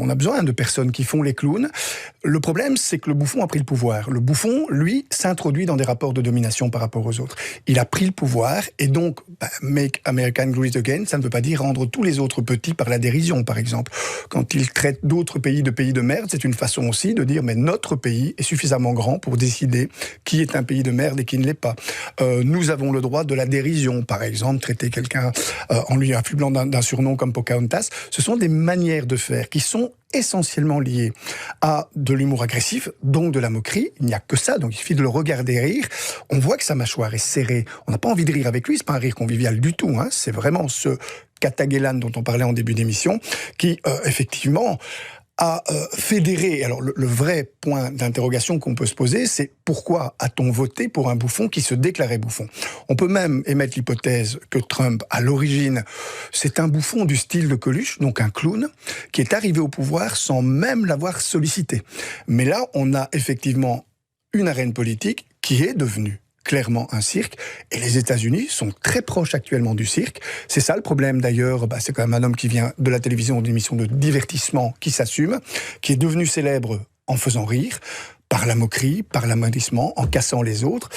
on a besoin de personnes qui font les clowns. Le problème, c'est que le bouffon a pris le pouvoir. Le bouffon, lui, s'introduit dans des rapports de domination par rapport aux autres. Il a pris le pouvoir, et donc, make America Great Again, ça ne veut pas dire rendre tous les autres petits par la dérision, par exemple. Quand il traite d'autres pays de merde, c'est une façon aussi de dire, mais notre pays est suffisamment grand pour décider qui est un pays de merde et qui ne l'est pas. Nous avons le droit de la dérision, par exemple, traiter quelqu'un en lui affublant d'un surnom comme Pocahontas. Ce sont des manières de faire qui sont essentiellement liées à de l'humour agressif, donc de la moquerie. Il n'y a que ça, donc il suffit de le regarder rire. On voit que sa mâchoire est serrée. On n'a pas envie de rire avec lui, c'est pas un rire convivial du tout. C'est vraiment ce Kataguelan dont on parlait en début d'émission, qui, effectivement, a fédéré. Alors, le vrai point d'interrogation qu'on peut se poser, c'est pourquoi a-t-on voté pour un bouffon qui se déclarait bouffon ? On peut même émettre l'hypothèse que Trump, à l'origine, c'est un bouffon du style de Coluche, donc un clown, qui est arrivé au pouvoir sans même l'avoir sollicité. Mais là, on a effectivement une arène politique qui est devenue clairement un cirque, et les États-Unis sont très proches actuellement du cirque. C'est ça le problème d'ailleurs, c'est quand même un homme qui vient de la télévision, d'une émission de divertissement qui s'assume, qui est devenu célèbre en faisant rire, par la moquerie, par l'amodissement, en cassant les autres.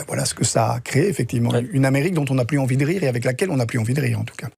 Voilà ce que ça a créé, effectivement. Ouais. Une Amérique dont on n'a plus envie de rire, et avec laquelle on n'a plus envie de rire, en tout cas.